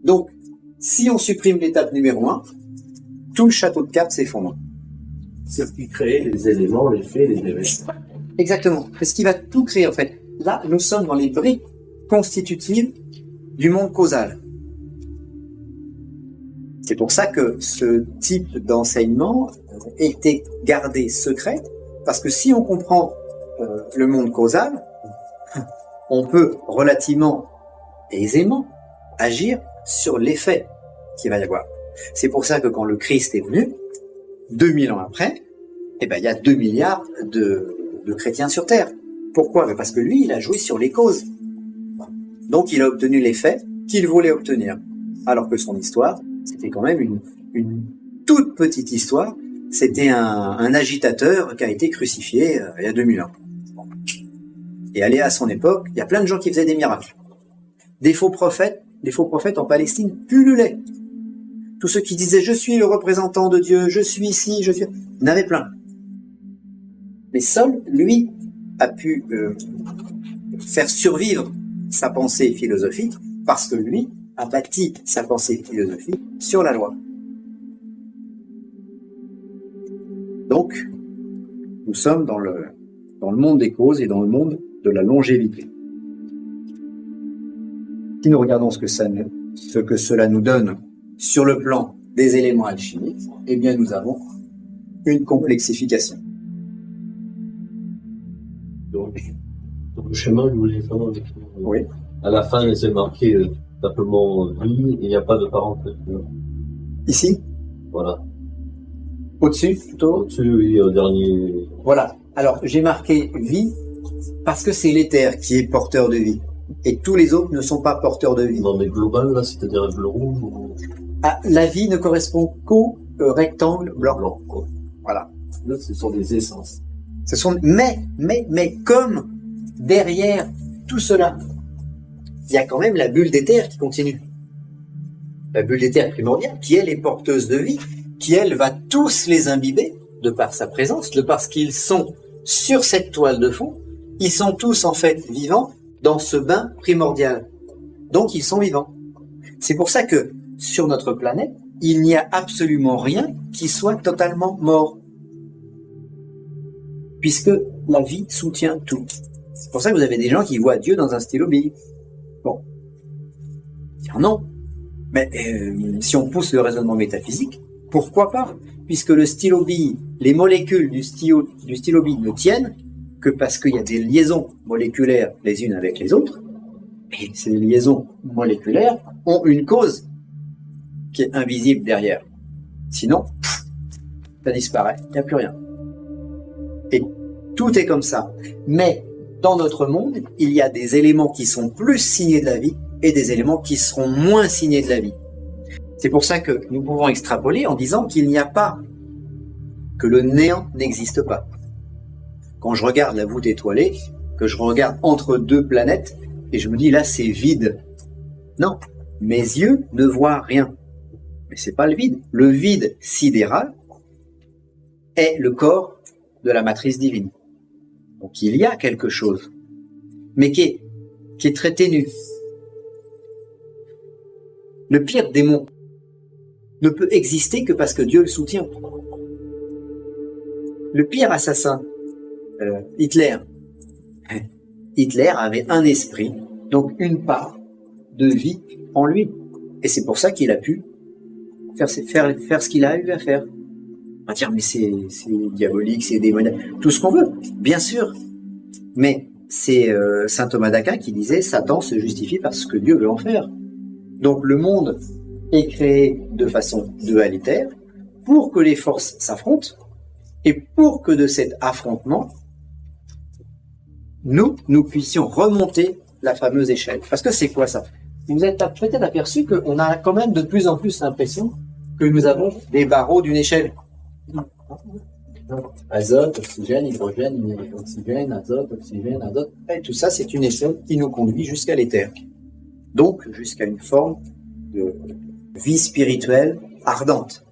[SPEAKER 2] Donc, si on supprime l'étape numéro 1, tout le château de cartes s'effondre.
[SPEAKER 4] C'est ce qui crée les éléments, les faits, les événements.
[SPEAKER 2] Exactement. C'est ce qui va tout créer, en fait. Là, nous sommes dans les briques constitutives du monde causal. C'est pour ça que ce type d'enseignement était gardé secret, parce que si on comprend le monde causal, on peut relativement aisément agir sur l'effet qu'il va y avoir. C'est pour ça que quand le Christ est venu, 2000 ans après, il y a 2 milliards de chrétiens sur Terre. Pourquoi? Parce que lui, il a joué sur les causes. Donc il a obtenu l'effet qu'il voulait obtenir. Alors que son histoire, c'était quand même une toute petite histoire. C'était un agitateur qui a été crucifié il y a 2000 ans. Et allé à son époque, il y a plein de gens qui faisaient des miracles. Des faux prophètes en Palestine pullulaient. Tous ceux qui disaient « Je suis le représentant de Dieu, je suis ici, je suis... » Il y en avait plein. Mais seul, lui, a pu faire survivre sa pensée philosophique parce que lui a bâti sa pensée philosophique sur la loi. Donc, nous sommes dans le monde des causes et dans le monde de la longévité. Si nous regardons ce que cela nous donne sur le plan des éléments alchimiques, eh bien nous avons une complexification.
[SPEAKER 4] Donc le schéma, je voulais vraiment décrire.
[SPEAKER 2] Oui.
[SPEAKER 4] À la fin, c'est marqué simplement vie, et il n'y a pas de parenthèse.
[SPEAKER 2] Ici?
[SPEAKER 4] Voilà.
[SPEAKER 2] Au-dessus, plutôt?
[SPEAKER 4] Au-dessus, oui, au dernier.
[SPEAKER 2] Voilà. Alors, j'ai marqué vie parce que c'est l'éther qui est porteur de vie. Et tous les autres ne sont pas porteurs de vie.
[SPEAKER 4] Non, mais global, là, c'est-à-dire un bleu rouge ou...
[SPEAKER 2] Ah, la vie ne correspond qu'au rectangle blanc.
[SPEAKER 4] Blanc, quoi.
[SPEAKER 2] Voilà.
[SPEAKER 4] Là, ce sont des essences.
[SPEAKER 2] Mais comme derrière tout cela, il y a quand même la bulle d'éther qui continue. La bulle d'éther primordiale, qui elle est porteuse de vie, qui elle va tous les imbiber de par sa présence, de parce qu'ils sont sur cette toile de fond, ils sont tous en fait vivants dans ce bain primordial. Donc ils sont vivants. C'est pour ça que sur notre planète, il n'y a absolument rien qui soit totalement mort. Puisque la vie soutient tout. C'est pour ça que vous avez des gens qui voient Dieu dans un stylo bille. Bon. Non. Mais si on pousse le raisonnement métaphysique, pourquoi pas? Puisque le stylo bille, les molécules du stylo bille ne tiennent que parce qu'il y a des liaisons moléculaires les unes avec les autres. Et ces liaisons moléculaires ont une cause qui est invisible derrière. Sinon, ça disparaît, il n'y a plus rien. Et tout est comme ça. Mais dans notre monde, il y a des éléments qui sont plus signés de la vie et des éléments qui seront moins signés de la vie. C'est pour ça que nous pouvons extrapoler en disant qu'il n'y a pas, que le néant n'existe pas. Quand je regarde la voûte étoilée, que je regarde entre deux planètes, et je me dis là c'est vide. Non, mes yeux ne voient rien. Mais c'est pas le vide. Le vide sidéral est le corps de la matrice divine. Donc il y a quelque chose, mais qui est très ténu. Le pire démon ne peut exister que parce que Dieu le soutient. Le pire assassin, Hitler. Hitler avait un esprit, donc une part de vie en lui. Et c'est pour ça qu'il a pu faire ce qu'il a eu à faire. On va dire, mais c'est diabolique, c'est démoniaque, tout ce qu'on veut, bien sûr. Mais c'est saint Thomas d'Aquin qui disait, Satan se justifie par ce que Dieu veut en faire. Donc le monde est créé de façon dualitaire pour que les forces s'affrontent et pour que de cet affrontement, nous puissions remonter la fameuse échelle. Parce que c'est quoi ça? Vous êtes peut-être aperçu qu'on a quand même de plus en plus l'impression que nous avons des barreaux d'une échelle. Azote, oxygène, hydrogène, oxygène, azote, et tout ça, c'est une échelle qui nous conduit jusqu'à l'éther. Donc, jusqu'à une forme de vie spirituelle ardente.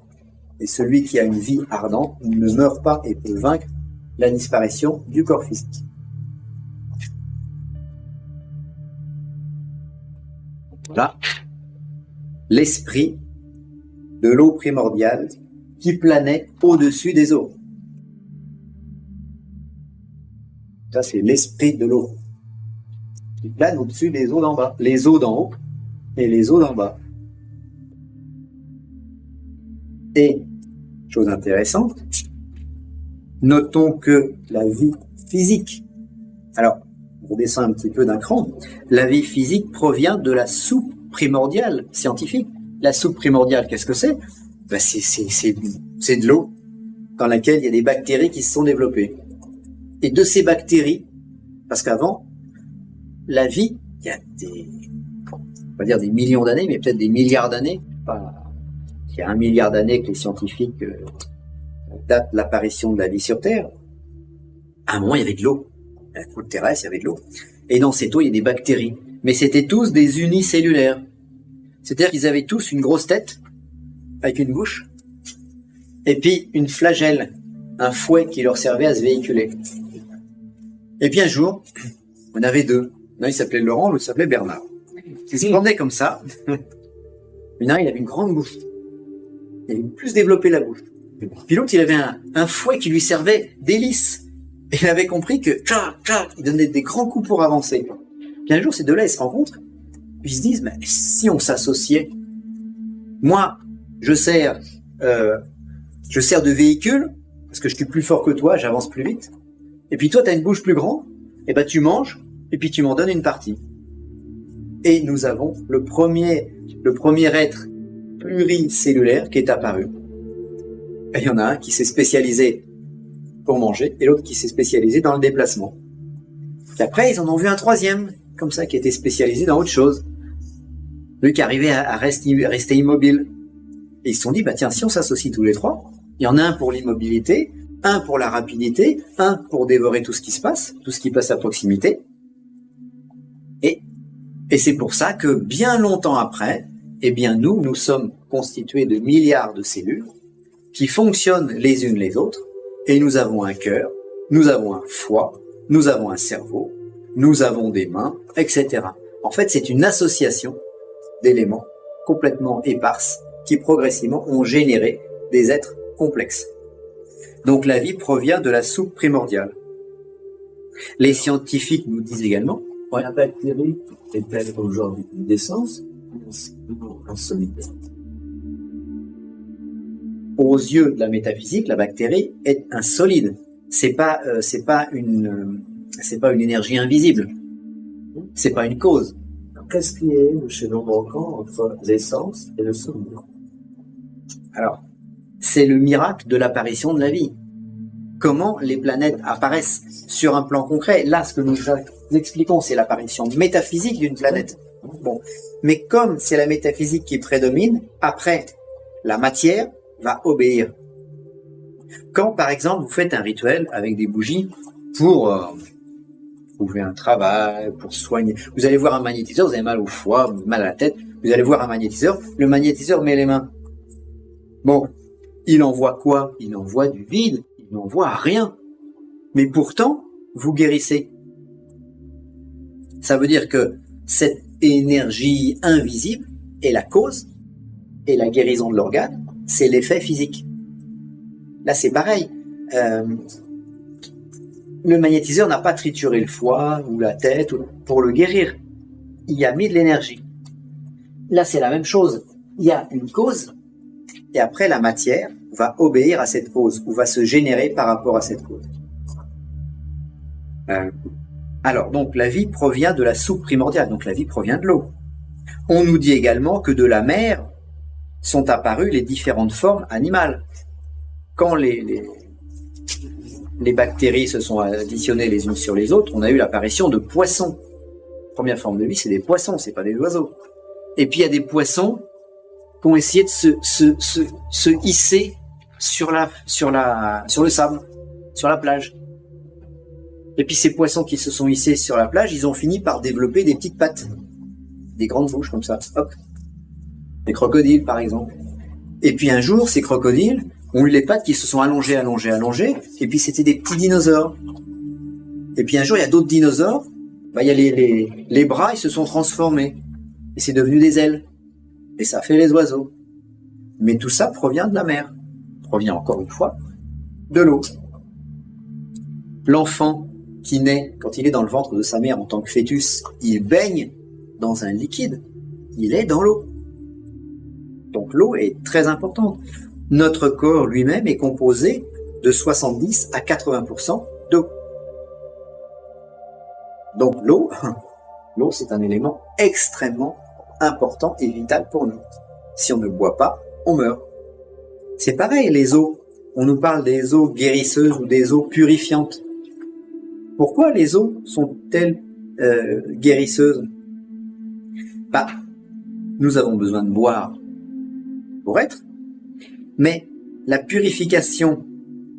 [SPEAKER 2] Et celui qui a une vie ardente ne meurt pas et peut vaincre la disparition du corps physique. Là, l'esprit de l'eau primordiale qui planait au-dessus des eaux. Ça, c'est l'esprit de l'eau qui plane au-dessus des eaux d'en bas. Les eaux d'en haut et les eaux d'en bas. Et, chose intéressante, notons que la vie physique, alors, on descend un petit peu d'un cran, la vie physique provient de la soupe primordiale scientifique. La soupe primordiale, qu'est-ce que c'est? Ben c'est de l'eau dans laquelle il y a des bactéries qui se sont développées. Et de ces bactéries, parce qu'avant, la vie, il y a on va dire des millions d'années, mais peut-être des milliards d'années, il y a 1 milliard d'années que les scientifiques datent l'apparition de la vie sur Terre. À un moment, il y avait de l'eau. La croûte terrestre, il y avait de l'eau. Et dans cette eau, il y a des bactéries. Mais c'était tous des unicellulaires. C'est-à-dire qu'ils avaient tous une grosse tête, avec une bouche, et puis une flagelle, un fouet qui leur servait à se véhiculer. Et puis un jour, on avait deux. L'un, il s'appelait Laurent, l'autre s'appelait Bernard. Ils se promenaient comme ça. L'un, il avait une grande bouche. Il avait plus développé la bouche. Puis l'autre, il avait un fouet qui lui servait d'hélice. Et il avait compris que, il donnait des grands coups pour avancer. Puis un jour, ces deux-là, ils se rencontrent. Puis ils se disent, mais si on s'associait, moi, je sers de véhicule, parce que je suis plus fort que toi, j'avance plus vite. Et puis toi, tu as une bouche plus grande, et ben tu manges, et puis tu m'en donnes une partie. Et nous avons le premier être pluricellulaire qui est apparu. Et il y en a un qui s'est spécialisé pour manger, et l'autre qui s'est spécialisé dans le déplacement. Et après, ils en ont vu un troisième, comme ça, qui était spécialisé dans autre chose. Lui qui arrivait à rester immobile. Et ils se sont dit, bah tiens, si on s'associe tous les trois, il y en a un pour l'immobilité, un pour la rapidité, un pour dévorer tout ce qui se passe, tout ce qui passe à proximité. Et c'est pour ça que bien longtemps après, eh bien nous sommes constitués de milliards de cellules qui fonctionnent les unes les autres, et nous avons un cœur, nous avons un foie, nous avons un cerveau, nous avons des mains, etc. En fait, c'est une association d'éléments complètement éparses qui progressivement ont généré des êtres complexes. Donc la vie provient de la soupe primordiale. Les scientifiques nous disent également,
[SPEAKER 4] la bactérie est-elle aujourd'hui une essence ou un solide?
[SPEAKER 2] Aux yeux de la métaphysique, la bactérie est un solide. C'est pas une énergie invisible. C'est pas une cause.
[SPEAKER 4] Qu'est-ce qui est le chaînon manquant entre l'essence et le solide?
[SPEAKER 2] Alors, c'est le miracle de l'apparition de la vie. Comment les planètes apparaissent sur un plan concret. Là, ce que nous expliquons, c'est l'apparition métaphysique d'une planète. Bon. Mais comme c'est la métaphysique qui prédomine, après, la matière va obéir. Quand, par exemple, vous faites un rituel avec des bougies pour trouver un travail, pour soigner. Vous allez voir un magnétiseur, vous avez mal au foie, mal à la tête, vous allez voir un magnétiseur, le magnétiseur met les mains. Bon, il envoie quoi? Il envoie du vide, il n'envoie rien. Mais pourtant, vous guérissez. Ça veut dire que cette énergie invisible est la cause, et la guérison de l'organe, c'est l'effet physique. Là, c'est pareil. Le magnétiseur n'a pas trituré le foie ou la tête pour le guérir. Il y a mis de l'énergie. Là, c'est la même chose. Il y a une cause, et après, la matière va obéir à cette cause, ou va se générer par rapport à cette cause. Alors, donc, la vie provient de la soupe primordiale, donc la vie provient de l'eau. On nous dit également que de la mer sont apparues les différentes formes animales. Quand les bactéries se sont additionnées les unes sur les autres, on a eu l'apparition de poissons. Première forme de vie, c'est des poissons, c'est pas des oiseaux. Et puis il y a des poissons qui ont essayé de se hisser sur le sable, sur la plage. Et puis ces poissons qui se sont hissés sur la plage, ils ont fini par développer des petites pattes, des grandes bouches comme ça, hop. Des crocodiles par exemple. Et puis un jour, ces crocodiles ont eu les pattes qui se sont allongées, et puis c'était des petits dinosaures. Et puis un jour, il y a d'autres dinosaures, il y a les bras, ils se sont transformés, et c'est devenu des ailes. Et ça fait les oiseaux. Mais tout ça provient de la mer, provient encore une fois de l'eau. L'enfant qui naît, quand il est dans le ventre de sa mère en tant que fœtus, il baigne dans un liquide, il est dans l'eau. Donc l'eau est très importante. Notre corps lui-même est composé de 70 à 80% d'eau. Donc l'eau, c'est un élément extrêmement important et vital pour nous. Si on ne boit pas, on meurt. C'est pareil, les eaux. On nous parle des eaux guérisseuses ou des eaux purifiantes. Pourquoi les eaux sont-elles guérisseuses? Nous avons besoin de boire pour être, mais la purification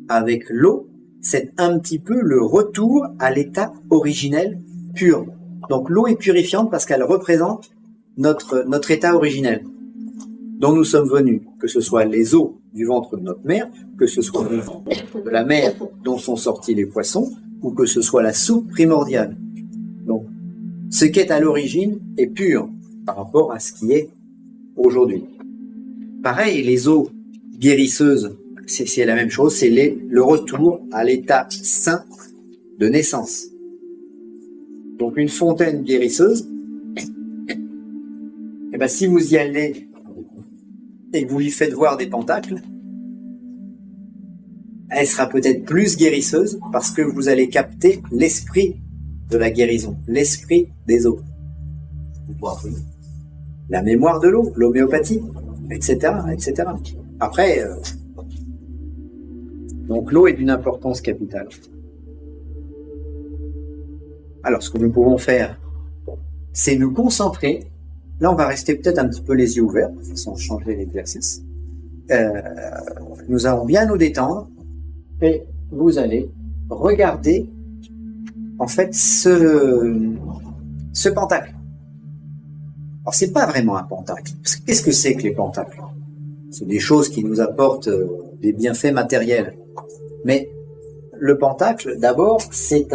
[SPEAKER 2] avec l'eau, c'est un petit peu le retour à l'état originel pur. Donc l'eau est purifiante parce qu'elle représente notre état originel, dont nous sommes venus, que ce soit les eaux du ventre de notre mère, que ce soit le ventre de la mer dont sont sortis les poissons, ou que ce soit la soupe primordiale. Donc, ce qui est à l'origine est pur par rapport à ce qui est aujourd'hui. Pareil, les eaux guérisseuses, c'est la même chose, c'est le retour à l'état sain de naissance. Donc une fontaine guérisseuse, si vous y allez et que vous lui faites voir des pentacles, elle sera peut-être plus guérisseuse parce que vous allez capter l'esprit de la guérison, l'esprit des eaux. La mémoire de l'eau, l'homéopathie, etc., etc. Après, donc l'eau est d'une importance capitale. Alors, ce que nous pouvons faire, c'est nous concentrer. Là, on va rester peut-être un petit peu les yeux ouverts, de façon à changer l'exercice. Nous allons bien nous détendre et vous allez regarder, en fait, ce pentacle. Alors, c'est pas vraiment un pentacle. Qu'est-ce que c'est que les pentacles? C'est des choses qui nous apportent des bienfaits matériels. Mais le pentacle, d'abord, c'est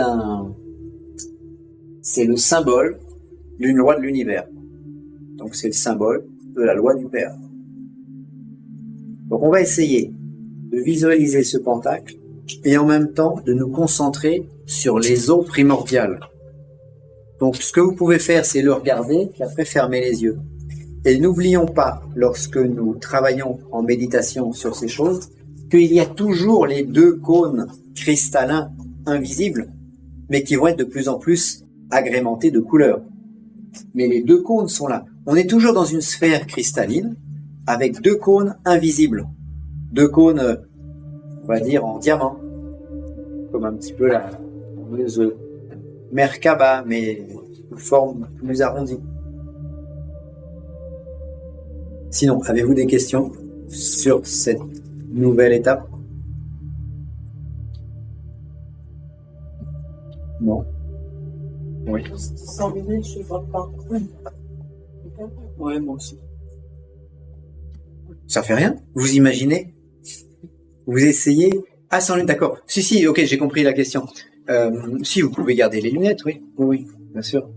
[SPEAKER 2] le symbole d'une loi de l'univers. Donc, c'est le symbole de la loi du Père. Donc, on va essayer de visualiser ce pentacle et en même temps de nous concentrer sur les eaux primordiales. Donc, ce que vous pouvez faire, c'est le regarder, puis après fermer les yeux. Et n'oublions pas, lorsque nous travaillons en méditation sur ces choses, qu'il y a toujours les deux cônes cristallins invisibles, mais qui vont être de plus en plus agrémentés de couleurs. Mais les deux cônes sont là. On est toujours dans une sphère cristalline, avec deux cônes invisibles. Deux cônes, on va dire, en diamant. Comme un petit peu la fameuse Merkaba, mais de forme plus arrondie. Sinon, avez-vous des questions sur cette nouvelle étape? Non. Oui.
[SPEAKER 5] Sans lunettes, je ne vois pas.
[SPEAKER 3] Ouais, moi aussi.
[SPEAKER 2] Ça fait rien. Vous imaginez? Vous essayez. Ah, sans lunettes, d'accord. Si, ok, j'ai compris la question. Si, vous pouvez garder les lunettes, oui. Oui, bien sûr.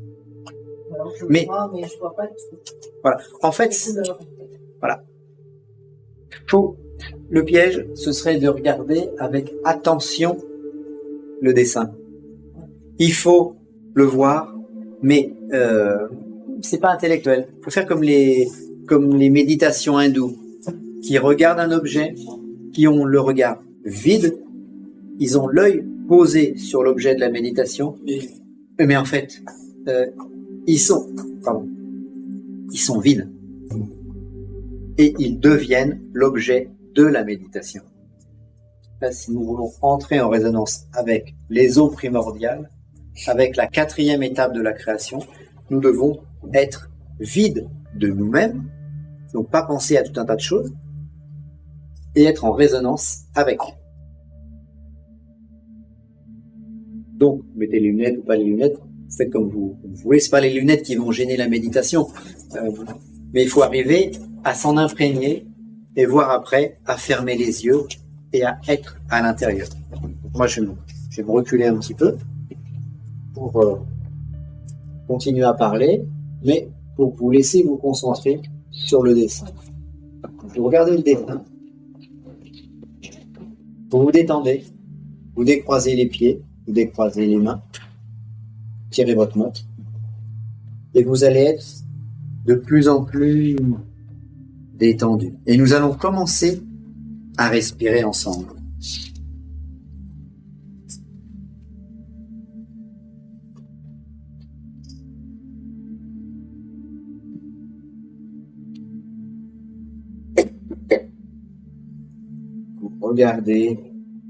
[SPEAKER 5] Alors, je
[SPEAKER 2] Mais-
[SPEAKER 5] vois, mais je vois pas le truc.
[SPEAKER 2] Voilà. En fait,
[SPEAKER 5] Les couleurs.
[SPEAKER 2] le piège, ce serait de regarder avec attention le dessin. Il faut le voir, mais c'est pas intellectuel. Il faut faire comme les méditations hindoues, qui regardent un objet, qui ont le regard vide, ils ont l'œil posé sur l'objet de la méditation, mais en fait, ils sont vides. Et ils deviennent l'objet de la méditation. Là, si nous voulons entrer en résonance avec les eaux primordiales, avec la 4e étape de la création, nous devons être vides de nous-mêmes, donc pas penser à tout un tas de choses, et être en résonance avec. Donc, mettez les lunettes ou pas les lunettes, faites comme vous voulez, c'est pas les lunettes qui vont gêner la méditation, mais il faut arriver à s'en imprégner et voir après à fermer les yeux et à être à l'intérieur. Moi, je vais me reculer un petit peu pour continuer à parler, mais pour vous laisser vous concentrer sur le dessin. Vous regardez le dessin, vous vous détendez, vous décroisez les pieds, vous décroisez les mains, tirez votre montre, et vous allez être de plus en plus détendu. Et nous allons commencer à respirer ensemble. Vous regardez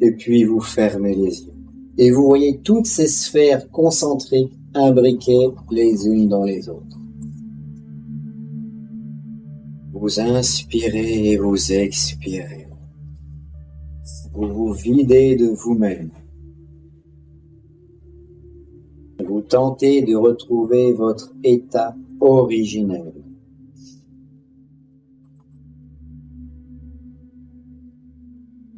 [SPEAKER 2] et puis vous fermez les yeux. Et vous voyez toutes ces sphères concentriques imbriquées les unes dans les autres. Vous inspirez et vous expirez. Vous vous videz de vous-même. Vous tentez de retrouver votre état originel.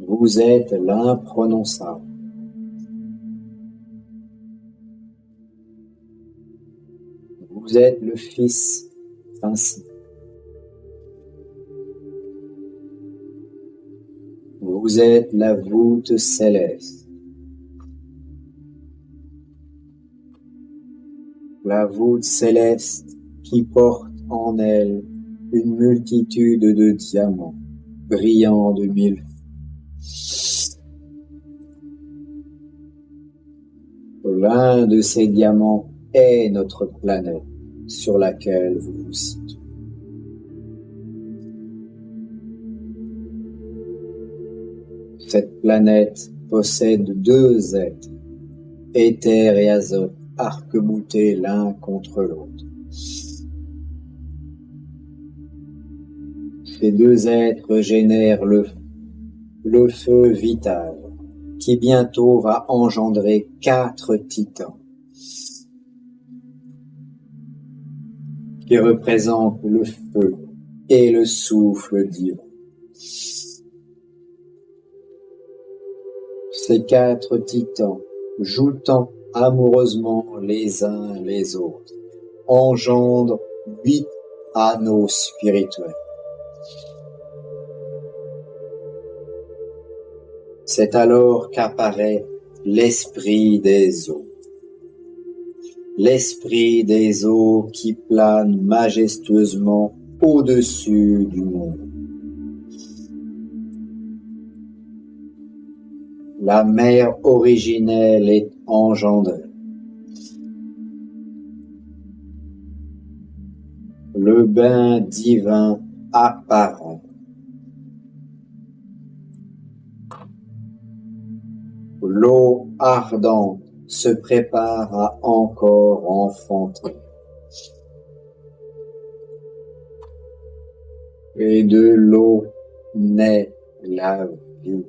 [SPEAKER 2] Vous êtes l'imprononçable. Vous êtes le Fils principe. Vous êtes la voûte céleste. La voûte céleste qui porte en elle une multitude de diamants brillants de 1000 feux. L'un de ces diamants est notre planète sur laquelle vous vous situez. Cette planète possède 2 êtres, éther et azote, arc-boutés l'un contre l'autre. Ces 2 êtres génèrent le feu vital, qui bientôt va engendrer 4 titans, qui représentent le feu et le souffle divin. Ces 4 titans, joutant amoureusement les uns les autres, engendrent 8 anneaux spirituels. C'est alors qu'apparaît l'esprit des eaux. L'esprit des eaux qui plane majestueusement au-dessus du monde. La mère originelle est engendrée. Le bain divin apparaît. L'eau ardente se prépare à encore enfanter. Et de l'eau naît la vie.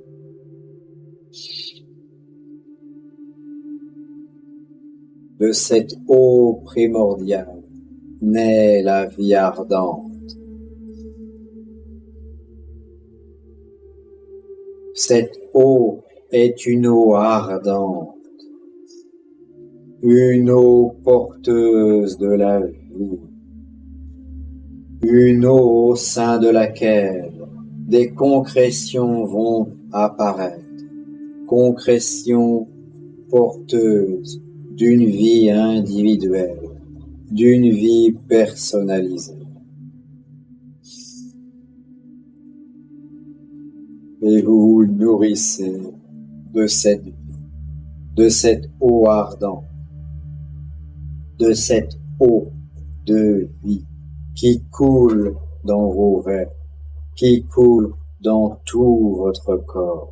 [SPEAKER 2] De De cette eau primordiale naît la vie ardente. Cette eau est une eau ardente, une eau porteuse de la vie, une eau au sein de laquelle des concrétions vont apparaître, concrétions porteuses d'une vie individuelle, d'une vie personnalisée. Et vous vous nourrissez de cette eau ardente, de cette eau de vie qui coule dans vos veines, qui coule dans tout votre corps.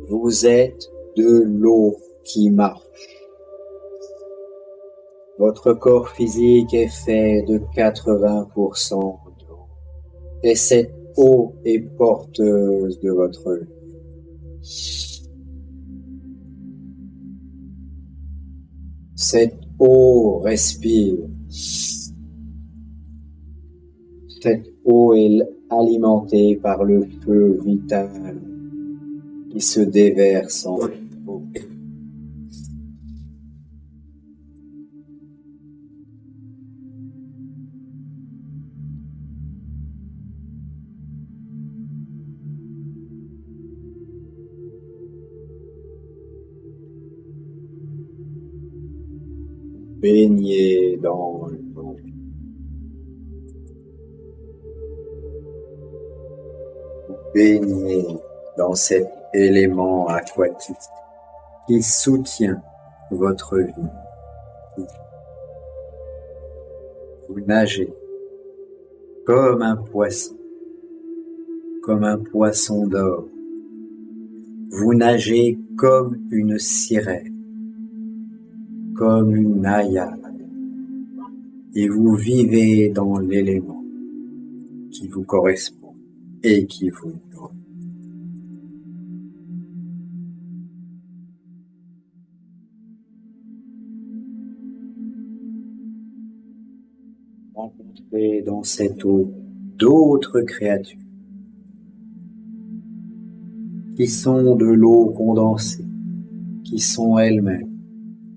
[SPEAKER 2] Vous êtes de l'eau qui marche. Votre corps physique est fait de 80% d'eau. Et cette eau est porteuse de votre vie. Cette eau respire. Cette eau est alimentée par le feu vital qui se déverse en vous. Baignez dans l'eau. Baignez dans cet élément aquatique qui soutient votre vie. Vous nagez comme un poisson d'or. Vous nagez comme une sirène, comme une naïade, et vous vivez dans l'élément qui vous correspond et qui vous nourrit. Rencontrez dans cette eau d'autres créatures qui sont de l'eau condensée, qui sont elles-mêmes,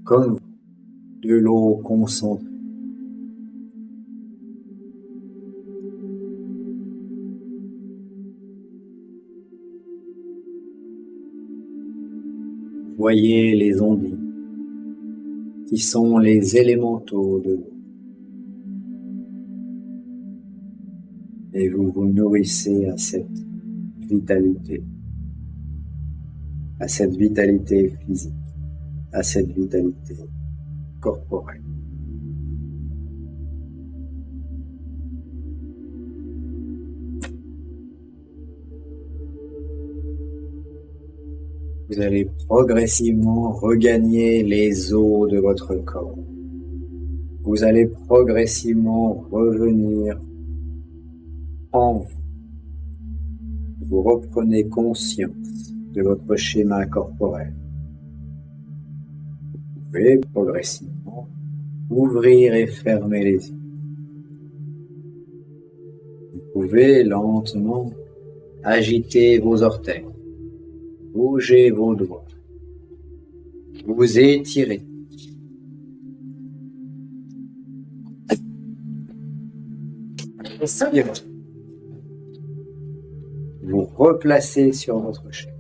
[SPEAKER 2] comme vous, de l'eau concentrée. Voyez les ondines, qui sont les élémentaux de l'eau. Et vous vous nourrissez à cette vitalité physique, à cette vitalité corporelle. Vous allez progressivement regagner les os de votre corps. Vous allez progressivement revenir en vous. Vous reprenez conscience de votre schéma corporel. Vous pouvez progressivement ouvrir et fermer les yeux. Vous pouvez lentement agiter vos orteils, bouger vos doigts, vous étirer. Vous replacez sur votre schéma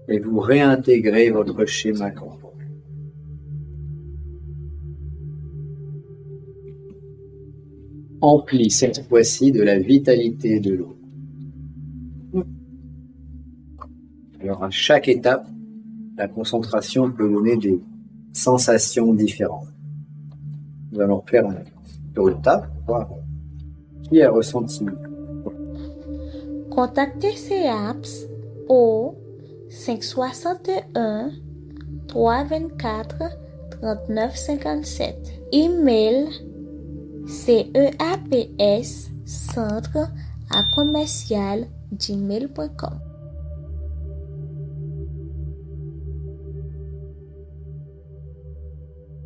[SPEAKER 2] et vous réintégrez votre schéma corporel. Empli cette fois-ci de la vitalité de l'eau. Alors à chaque étape, la concentration peut donner des sensations différentes. Nous allons faire un tour de table pour voir qui a ressenti.
[SPEAKER 1] Contactez CEAPS au 561 324 3957. Email ceaps centre@commercial gmail.com.